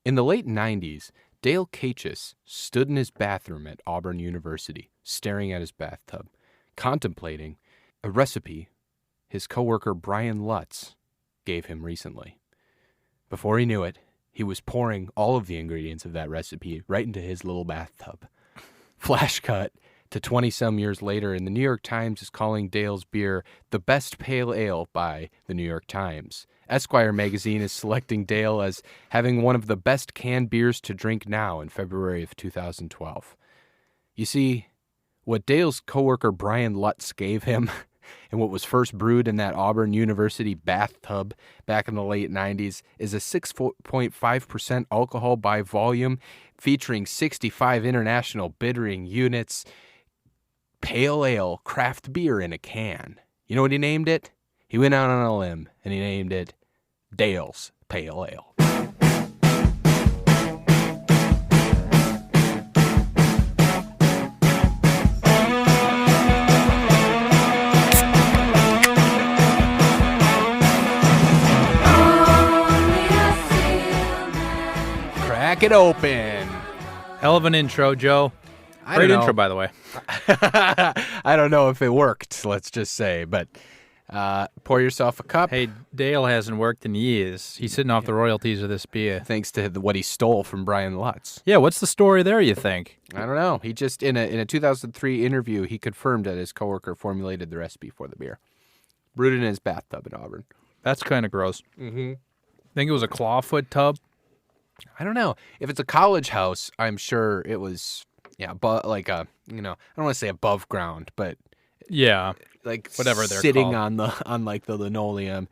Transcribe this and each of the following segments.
In the late 90s, Dale Cachis stood in his bathroom at Auburn University, staring at his bathtub, contemplating a recipe his coworker Brian Lutz gave him recently. Before he knew it, he was pouring all of the ingredients of that recipe right into his little bathtub. Flash cut to 20-some years later, and the New York Times is calling Dale's beer the best pale ale by the New York Times. Esquire magazine is selecting Dale as having one of the best canned beers to drink now in February of 2012. You see, what Dale's coworker Brian Lutz gave him and what was first brewed in that Auburn University bathtub back in the late 90s is a 6.5% alcohol by volume featuring 65 international bittering units, pale ale craft beer in a can. You know what he named it? He went out on a limb and he named it Dale's Pale Ale. Crack it open. Hell of an intro, Joe. Great intro, by the way. I don't know if it worked, let's just say, but pour yourself a cup. Hey, Dale hasn't worked in years. He's sitting off the royalties of this beer. Thanks to what he stole from Brian Lutz. Yeah, what's the story there, you think? I don't know. He just, in a 2003 interview, he confirmed that his coworker formulated the recipe for the beer. Brewed it in his bathtub in Auburn. That's kind of gross. Mm-hmm. Think it was a clawfoot tub? I don't know. If it's a college house, I'm sure it was, but like I don't want to say above ground, but yeah, like whatever they're sitting called. on like the linoleum,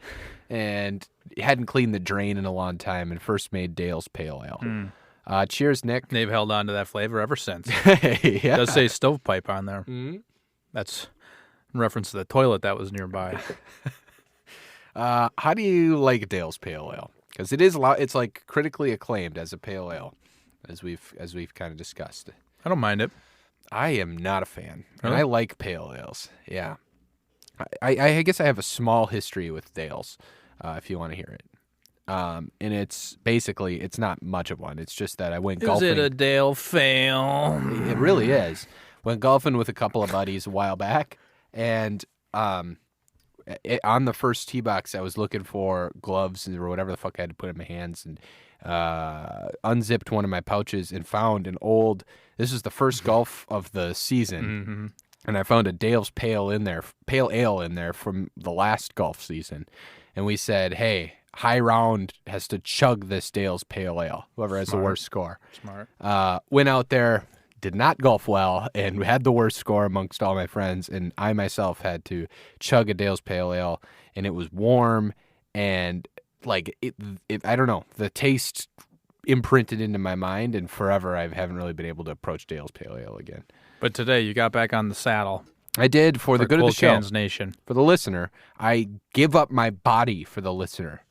and hadn't cleaned the drain in a long time, and first made Dale's Pale Ale. Cheers, Nick. They've held on to that flavor ever since. Yeah. It does say stovepipe on there. Mm-hmm. That's in reference to the toilet that was nearby. How do you like Dale's Pale Ale? Because it's like critically acclaimed as a pale ale, as we've kind of discussed. I don't mind it. I am not a fan, and Really? I like pale ales. Yeah, I guess I have a small history with Dale's, if you want to hear it. And it's not much of one. It's just that I went golfing. Is it a Dale fail? It really is. Went golfing with a couple of buddies a while back, and on the first tee box, I was looking for gloves or whatever the fuck I had to put in my hands, and unzipped one of my pouches and found an old. This is the first golf of the season, Mm-hmm. and I found a Dale's pale ale in there from the last golf season, and we said, "Hey, high round has to chug this Dale's Pale Ale. Whoever has the worst score." Smart. Went out there. Did not golf well, and had the worst score amongst all my friends, and I myself had to chug a Dale's Pale Ale, and it was warm, and like it I don't know, the taste imprinted into my mind, and forever I haven't really been able to approach Dale's Pale Ale again. But today you got back on the saddle. I did for the good of the Cold show, Cans Nation. for the listener. I give up my body for the listener.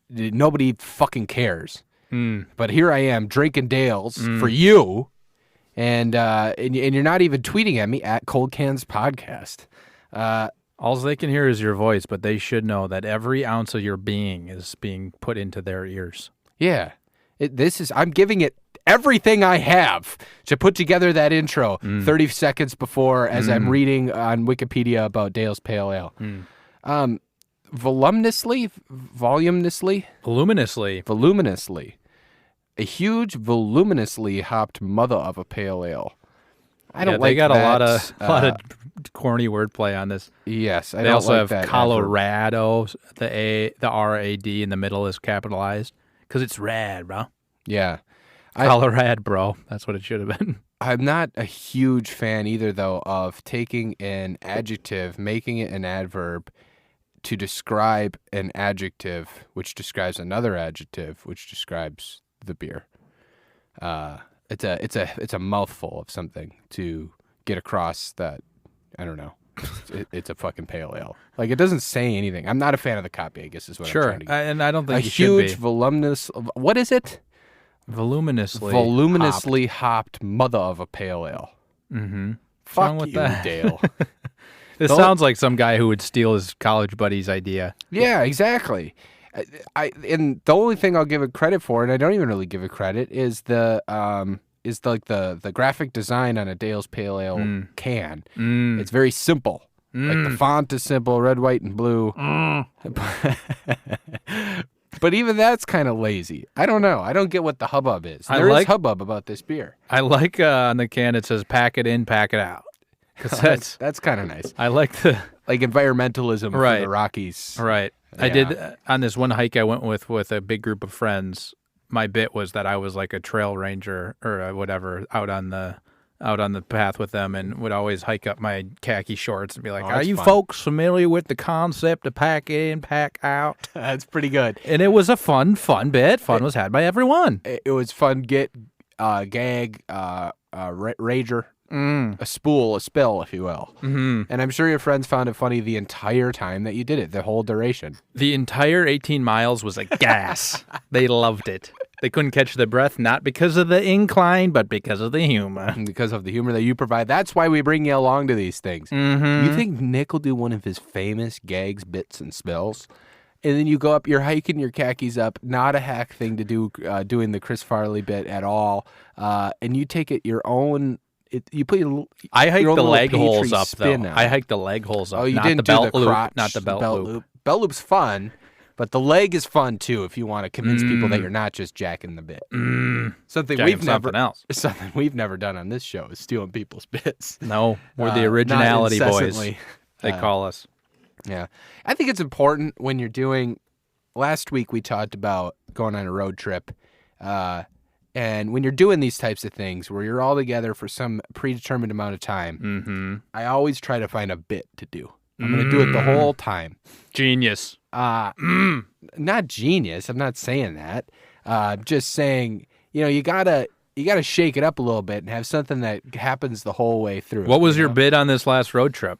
Nobody fucking cares, but here I am drinking Dale's for you. And you're not even tweeting at me at Cold Cans Podcast. All they can hear is your voice, but they should know that every ounce of your being is being put into their ears. Yeah, I'm giving it everything I have to put together that intro 30 seconds before, as I'm reading on Wikipedia about Dale's Pale Ale. Voluminously. A huge, voluminously hopped mother of a pale ale. I don't like they got that. a lot of corny wordplay on this. Yes, I They don't also like have that Colorado. The R-A-D in the middle is capitalized because it's rad, bro. Yeah, Colorado, bro. That's what it should have been. I'm not a huge fan either, though, of taking an adjective, making it an adverb to describe an adjective, which describes another adjective, which describes the beer. It's a mouthful of something to get across that. I don't know. It's a fucking pale ale. Like, it doesn't say anything. I'm not a fan of the copy, I guess is what I'm trying to get. And I don't think a you should be. huge voluminous. What is it? Voluminously hopped mother of a pale ale. Mm-hmm. Fuck with you, that? Dale. This sounds like some guy who would steal his college buddy's idea. Yeah, exactly. And the only thing I'll give it credit for, and I don't even really give it credit, is the graphic design on a Dale's Pale Ale can. It's very simple. Like the font is simple, red, white, and blue. But even that's kind of lazy. I don't know. I don't get what the hubbub is. There is hubbub about this beer. I like on the can it says "pack it in, pack it out." Because that's kind of nice. I like the environmentalism for the Rockies. Right. Yeah. I did on this one hike I went with a big group of friends. My bit was that I was like a trail ranger or whatever out on the path with them, and would always hike up my khaki shorts and be like, "Are you folks familiar with the concept of pack in, pack out?" That's pretty good. And it was a fun bit. Fun was had by everyone. It was fun. Gag, rager. A spool, a spill, if you will. Mm-hmm. And I'm sure your friends found it funny the entire time that you did it, the whole duration. The entire 18 miles was a gas. They loved it. They couldn't catch their breath, not because of the incline, but because of the humor. Because of the humor that you provide. That's why we bring you along to these things. Mm-hmm. You think Nick will do one of his famous gags, bits, and spills? And then you go up, you're hiking your khakis up, not a hack thing to do, doing the Chris Farley bit at all. And you take it your own... I hiked the leg holes up, though. I hiked the leg holes up. Oh, you didn't do the crotch, not the belt loop. Belt loop's fun, but the leg is fun, too, if you want to convince people that you're not just jacking the bit. Something we've never done on this show is stealing people's bits. No, we're the originality boys, they call us. Yeah. I think it's important when you're doing... Last week we talked about going on a road trip, and when you're doing these types of things where you're all together for some predetermined amount of time, I always try to find a bit to do. I'm going to do it the whole time. Genius. Not genius. I'm not saying that. Just saying, you gotta shake it up a little bit and have something that happens the whole way through. What was your bit on this last road trip?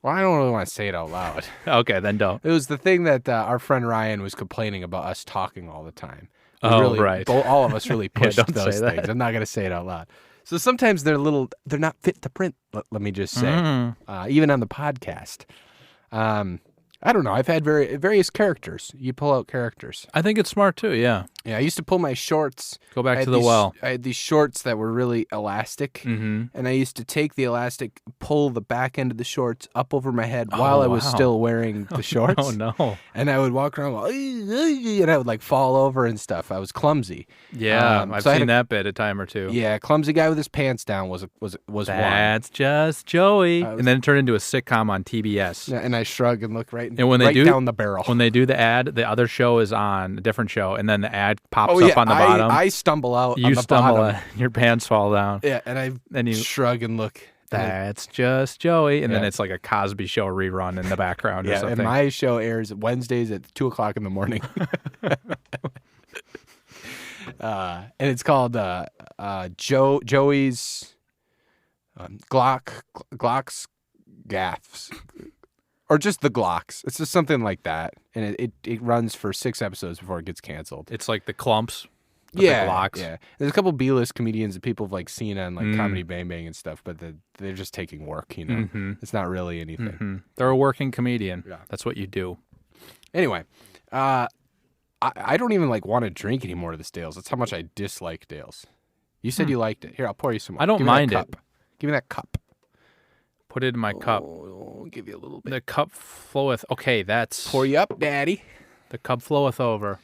Well, I don't really want to say it out loud. Okay, then don't. It was the thing that our friend Ryan was complaining about us talking all the time. Right. All of us really pushed those things. I'm not going to say it out loud. So sometimes they're not fit to print, let me just say, even on the podcast. I don't know. I've had various characters. You pull out characters. I think it's smart too, yeah. Yeah, I used to pull my shorts. Go back to the well. I had these shorts that were really elastic, and I used to take the elastic, pull the back end of the shorts up over my head while I was still wearing the shorts. Oh, no. And I would walk around, and I would fall over and stuff. I was clumsy. Yeah, I've seen that bit a time or two. Yeah, clumsy guy with his pants down was one. That's just Joey. And then it turned into a sitcom on TBS. Yeah, and I shrug and look right down the barrel. When they do the ad, the other show is on, a different show, and then the ad pops up on the bottom. I stumble out you on the stumble bottom. Your pants fall down. Yeah, and you shrug and look. That's just Joey. And then it's like a Cosby Show rerun in the background or something. And my show airs Wednesdays at 2 o'clock in the morning. And it's called Joey's Glock's Gaffs. Or just the Glocks. It's just something like that. And it runs for 6 episodes before it gets canceled. It's like the Clumps. Yeah, the Glocks. Yeah. There's a couple B-list comedians that people have like seen on like Comedy Bang Bang and stuff, but they're just taking work, It's not really anything. They're a working comedian. Yeah. That's what you do. Anyway, I don't even like want to drink any more of this Dale's. That's how much I dislike Dale's. You said you liked it. Here, I'll pour you some more. I don't mind it. Give me that cup. Put it in my cup. I'll give you a little bit. The cup floweth. Okay, that's... Pour you up, Daddy. The cup floweth over.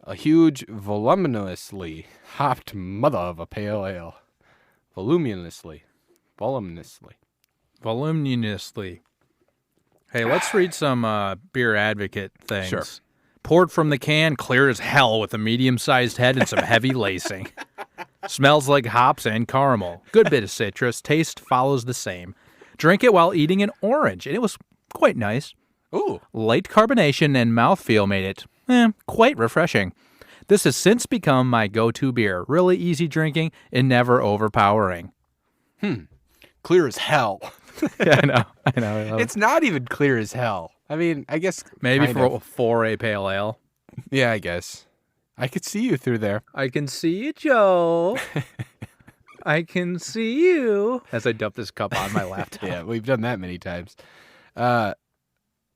A huge, voluminously hopped mother of a pale ale. Voluminously. Hey, let's read some Beer Advocate things. Sure. Poured from the can, clear as hell with a medium-sized head and some heavy lacing. Smells like hops and caramel. Good bit of citrus. Taste follows the same. Drink it while eating an orange, and it was quite nice. Ooh. Light carbonation and mouthfeel made it quite refreshing. This has since become my go-to beer. Really easy drinking and never overpowering. Clear as hell. Yeah, I know. It's not even clear as hell. I mean, I guess maybe for a pale ale. Yeah, I guess. I could see you through there. I can see you, Joe. I can see you. As I dump this cup on my laptop. Yeah, we've done that many times. I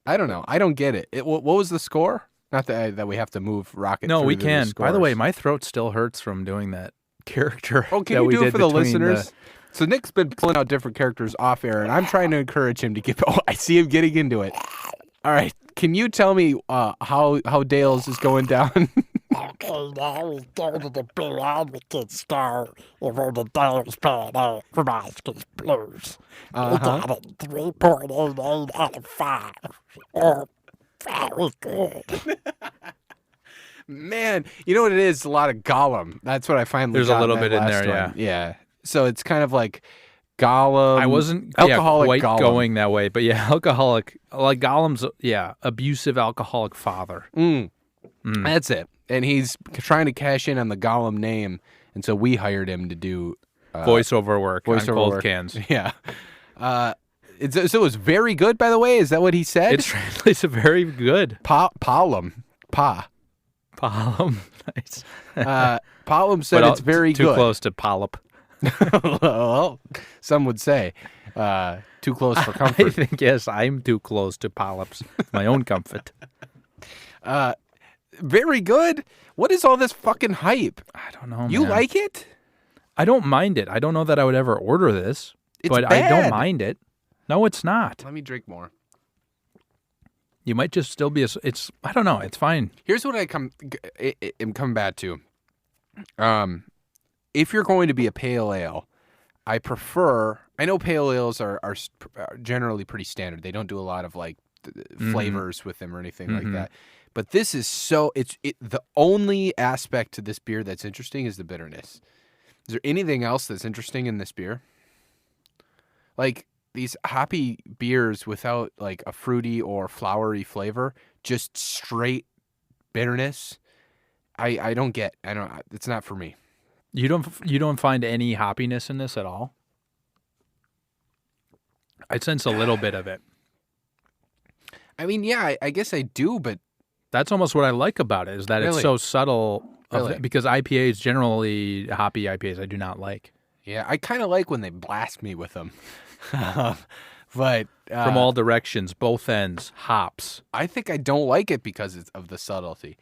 don't know. I don't get it. What was the score? Not that we have to move Rocket. No, through we the can. By the scores. way, my throat still hurts from doing that character. Oh, can that you we do it did for the between listeners? So Nick's been pulling out different characters off air, and I'm trying to encourage him to get. Oh, I see him getting into it. All right, can you tell me how Dale's is going down? Okay, now we go to the Blue Advocate store and where the Dales pan out for Oscars Blues. We got it 3.88 out of 5. Oh, very good. Man, you know what it is? A lot of Gollum. That's what I finally. There's a got little that bit in last there, one. Yeah. So it's kind of like Gollum. I wasn't alcoholic quite Gollum. going that way, but yeah, alcoholic. Like Gollum's, abusive alcoholic father. That's it. And he's trying to cash in on the Gollum name, and so we hired him to do Voiceover work on cold work. cans. Yeah. So it was very good, by the way. Is that what he said? It translates to very good. Palum. Palum. Nice. Palum said it's very too good. close to polyp. Well, some would say too close for I comfort. think, yes, I'm too close to polyps. My own comfort. Very good. What is all this fucking hype? I don't know, You man. like it? I don't mind it. I don't know that I would ever order this, It's but bad. I don't mind it. No, it's not. Let me drink more. You might just still be it's I don't know. It's fine. Here's what am coming back to. If you're going to be a pale ale, I know pale ales are generally pretty standard. They don't do a lot of like flavors with them or anything like that. But this is the only aspect to this beer that's interesting is the bitterness. Is there anything else that's interesting in this beer? Like these hoppy beers without like a fruity or flowery flavor, just straight bitterness. I don't get. It's not for me. You don't find any hoppiness in this at all? I sense a little bit of it. I mean, yeah, I guess I do, but That's almost what I like about it, is that Really? it's so subtle. Really? Because IPAs, generally hoppy IPAs, I do not like. yeah, I kind of like when they blast me with them. But From all directions, both ends, hops. I think I don't like it because of the subtlety.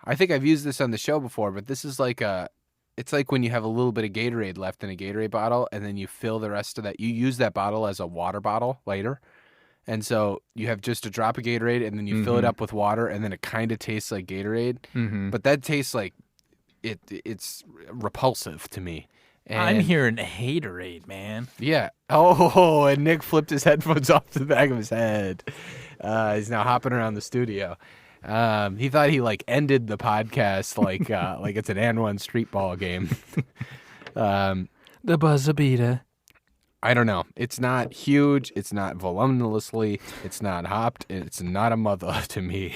I think I've used this on the show before, but this is it's like when you have a little bit of Gatorade left in a Gatorade bottle, and then you fill the rest of that. You use that bottle as a water bottle later. And so you have just a drop of Gatorade, and then you fill it up with water, and then it kind of tastes like Gatorade. But that tastes like it's repulsive to me. And I'm hearing haterade, man. Yeah. Oh, and Nick flipped his headphones off the back of his head. He's now hopping around the studio. He thought he ended the podcast like it's an and one street ball game. The buzzer beater. I don't know. It's not huge. It's not voluminously. It's not hopped. It's not a mother to me.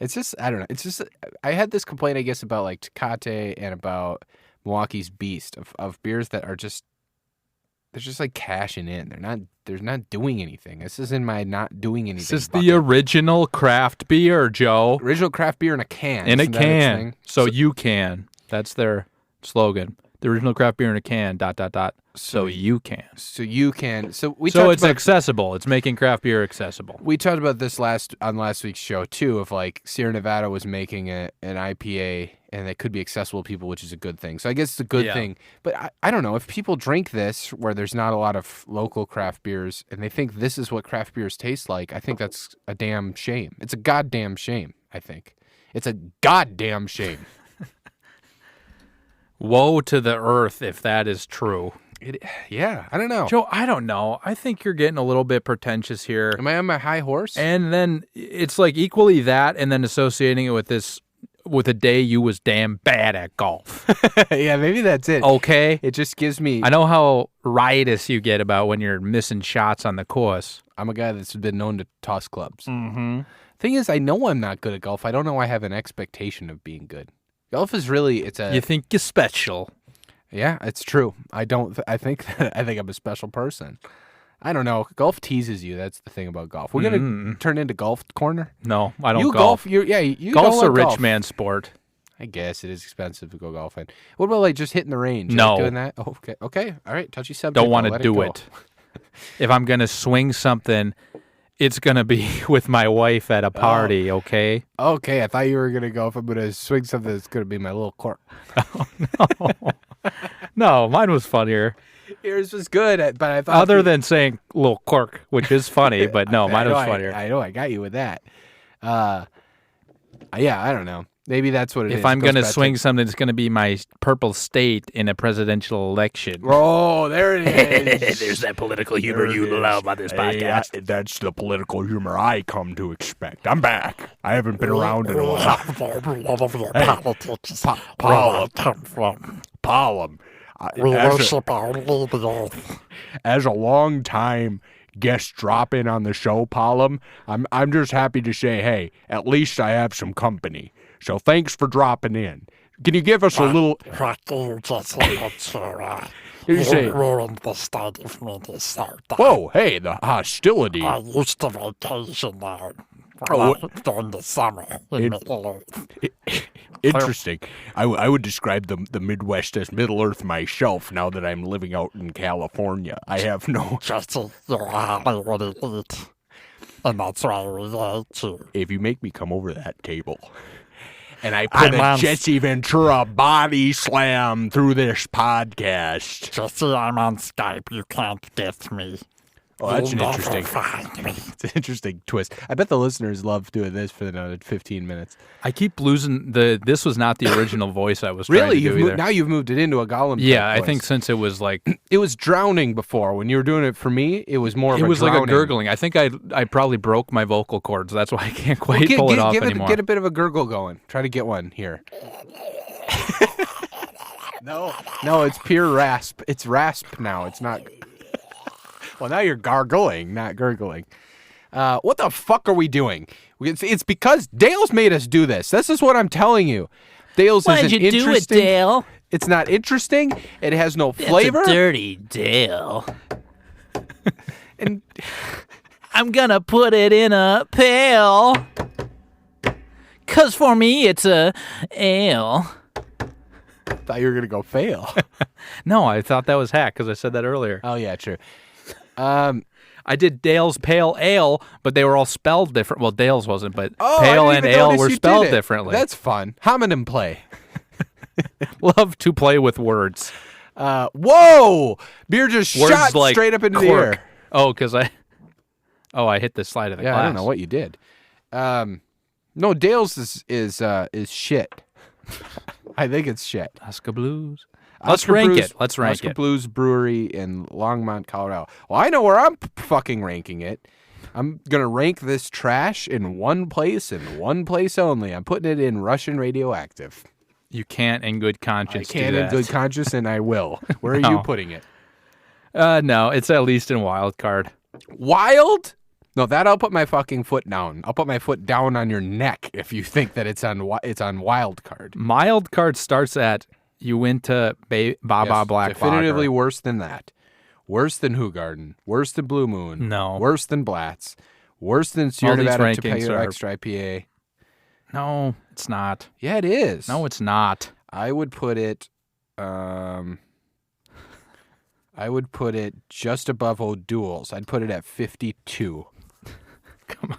It's just, I don't know. It's just, I had this complaint, I guess, about Tecate and about Milwaukee's Beast of beers that are just, they're just cashing in. They're not doing anything. This is in my not doing anything. This is bucket. the original craft beer, Joe. Original craft beer in a can. In a Isn't that its can. thing? So you can. That's their slogan. The original craft beer in a can, ... So you can. So you can. So we So talked it's about, accessible. It's making craft beer accessible. we talked about this on last week's show too, of Sierra Nevada was making an IPA and it could be accessible to people, which is a good thing. So I guess it's a good Yeah. thing. But I don't know if people drink this where there's not a lot of local craft beers and they think this is what craft beers taste like. I think that's a damn shame. It's a goddamn shame. I think it's a goddamn shame. Woe to the earth if that is true. Yeah, I don't know. Joe, I don't know. I think you're getting a little bit pretentious here. Am I on my high horse? And then it's equally that and then associating it with a day you was damn bad at golf. Yeah, maybe that's it. Okay? It just gives me. I know how riotous you get about when you're missing shots on the course. I'm a guy that's been known to toss clubs. Mm-hmm. Thing is, I know I'm not good at golf. I don't know I have an expectation of being good. Golf is really, You think you're special. Yeah, it's true. I think I'm a special person. I don't know. Golf teases you. That's the thing about golf. We're gonna turn into golf corner. No, I don't You golf. You Golf's don't a like rich golf. man sport. I guess it is expensive to go golfing. What about just hitting the range? You No. like doing that? Oh, okay. All right. Touchy subject. Don't want I'll to let do go. it. If I'm going to swing something It's going to be with my wife at a party, okay? Okay, I thought you were going to go, if I'm going to swing something, it's going to be my little cork. No, mine was funnier. Yours was good, but I thought... Other than saying little cork, which is funny, but no, mine was funnier. I know, I got you with that. Yeah, I don't know. Maybe that's what it is. If I'm going to swing something, it's going to be my purple state in a presidential election. Oh, there it is. There's that political humor you love on this podcast. That's the political humor I come to expect. I'm back. I haven't been around in a while. None of your politics. Where I come from. Palum. We worship our leader. As a long time guest drop in on the show, Palum, I'm just happy to say, hey, at least I have some company. So thanks for dropping in. Can you give us a little... What do you just want to You say- ruined the state of Minnesota. Whoa, hey, the hostility. I used to vacation there Oh, during the summer in Middle Earth. Interesting. I would describe the Midwest as Middle Earth myself now that I'm living out in California. I have no... Jesse, you're a Hollywood elite. And that's why we hate you. If you make me come over that table and I put I'm a on- Jesse Ventura body slam through this podcast... Jesse, I'm on Skype. You can't get me. Oh, that's an You'll interesting... never find me. It's an interesting twist. I bet the listeners love doing this for another 15 minutes. I keep losing this was not the original voice I was trying Really? to do either. Now you've moved it into a Gollum Yeah, type I voice. think since it was like It was drowning before. When you were doing it for me, it was more of it a was like a drowning. gurgling. I think I probably broke my vocal cords. That's why I can't quite pull it off anymore. Get a bit of a gurgle going. Try to get one here. No, it's pure rasp. It's rasp now. It's not... Well, now you're gargling, not gurgling. What the fuck are we doing? It's because Dale's made us do this. This is what I'm telling you. Dale's isn't interesting. Dale? It's not interesting. It has no flavor. dirty Dale. And I'm gonna put it in a pail. 'Cause for me, it's a ale. thought you were gonna go fail. No, I thought that was hack because I said that earlier. Oh yeah, true. I did Dale's Pale Ale, but they were all spelled different. Well, Dale's wasn't, but Oh, I Pale didn't and even Ale notice were you spelled did it. differently. That's fun. Homonym play. Love to play with words. Whoa! Beer just Words shot like straight up into the cork. air. Oh, because I hit the slide of the Yeah, glass. I don't know what you did. No, Dale's is shit. I think it's shit. Oscar Blues. Let's Oscar rank Blues- it. Let's rank Oscar it. Blues Brewery in Longmont, Colorado. Well, I know where I'm fucking ranking it. I'm gonna rank this trash in one place and one place only. I'm putting it in Russian radioactive. You can't in good conscience I can do in that. good conscience, and I will. Where are you No. putting it? No, it's at least in wild card. Wild? No, that I'll put my fucking foot down. I'll put my foot down on your neck if you think that it's on wild card. Mild card starts at Uinta Baba Yes, Black definitively Lager. worse than that. Worse than Hoegaarden. Worse than Blue Moon. No. Worse than Blatz. Worse than Sierra these Nevada rankings Topeka are- Extra IPA. No, it's not. Yeah, it is. No, it's not. I would put it just above O'Doul's. I'd put it at 52. Come on.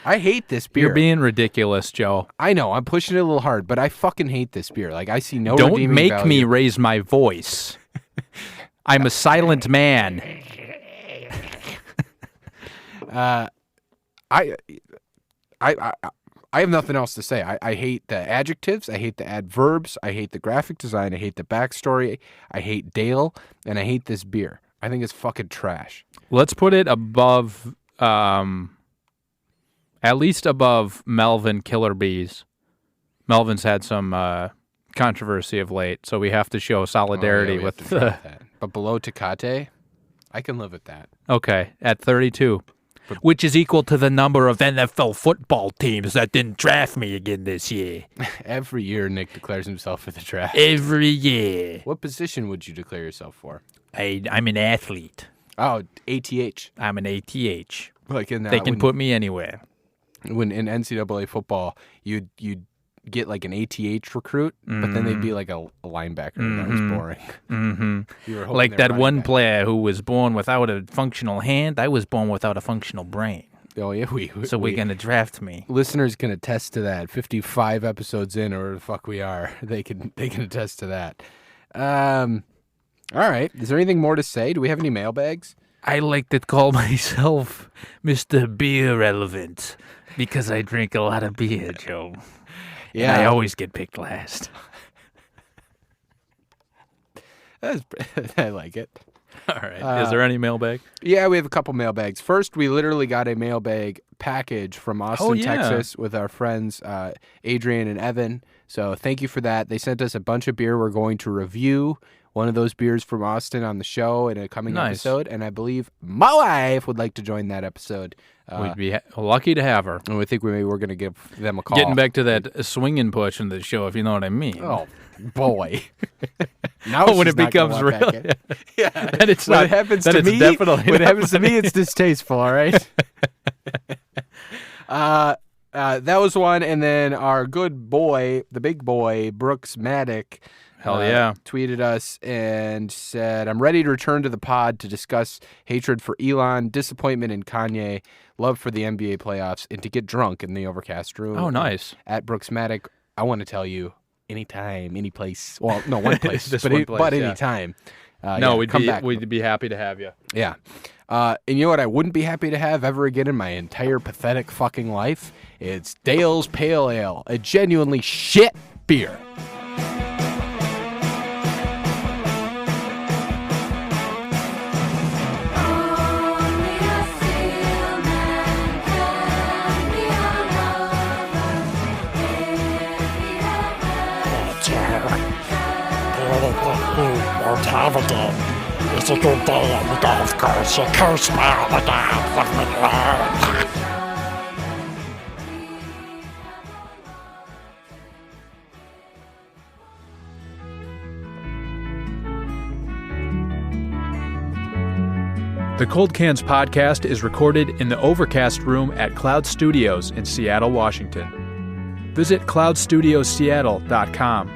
I hate this beer. You're being ridiculous, Joe. I know, I'm pushing it a little hard, but I fucking hate this beer. Like, I see no Don't redeeming make value. me raise my voice. I'm a silent man. I have nothing else to say. I hate the adjectives. I hate the adverbs. I hate the graphic design. I hate the backstory. I hate Dale, and I hate this beer. I think it's fucking trash. Let's put it above, at least above Melvin Killer Bees. Melvin's had some controversy of late, so we have to show solidarity Oh, yeah, we with have to drop that. But below Tecate, I can live with that. Okay, at 32, which is equal to the number of NFL football teams that didn't draft me again this year. Every year, Nick declares himself for the draft. Every year. What position would you declare yourself for? I'm an athlete. Oh, ATH. I'm an ATH. Like in They can put me anywhere. when in NCAA football, you'd get like an ATH recruit, but then they'd be like a linebacker. That was boring. Mm-hmm. You were hoping Like they're that running one back. player who was born without a functional hand. I was born without a functional brain. Oh yeah, So we're gonna draft me. listeners can attest to that. 55 episodes in, or where the fuck we are, they can attest to that. All right. Is there anything more to say? Do we have any mailbags? I like to call myself Mr. Beer Relevant because I drink a lot of beer, Joe. Yeah, And I always get picked last. I like it. All right. Is there any mailbag? Yeah, we have a couple mailbags. First, we literally got a mailbag package from Austin, yeah. Texas, with our friends Adrian and Evan. So thank you for that. They sent us a bunch of beer. We're going to review one of those beers from Austin on the show in a coming episode, and I believe my wife would like to join that episode. We'd be lucky to have her. And we think we're going to give them a call. Getting back to that swinging push in the show, if you know what I mean. Oh, boy. Now when she's it not gonna becomes want back real. in. Yeah. Then it's When not. it happens then to it's me, definitely when it not happens to me, funny. it's distasteful, all right? That was one, and then our good boy, the big boy, Brooks Maddock, Hell yeah. tweeted us and said, I'm ready to return to the pod to discuss hatred for Elon, disappointment in Kanye, love for the NBA playoffs, and to get drunk in the overcast room. Oh, nice. At Brooks Maddock, I want to tell you, anytime, any place. Well, no, one place, This but, one place, but yeah. anytime. We'd be happy to have you. Yeah. And you know what I wouldn't be happy to have ever again in my entire pathetic fucking life? It's Dale's Pale Ale, a genuinely shit beer. Won't have again. It's a good day on the golf course. You curse me all the time. Let me alone. The Cold Cans podcast is recorded in the Overcast Room at Cloud Studios in Seattle, Washington. Visit cloudstudiosseattle.com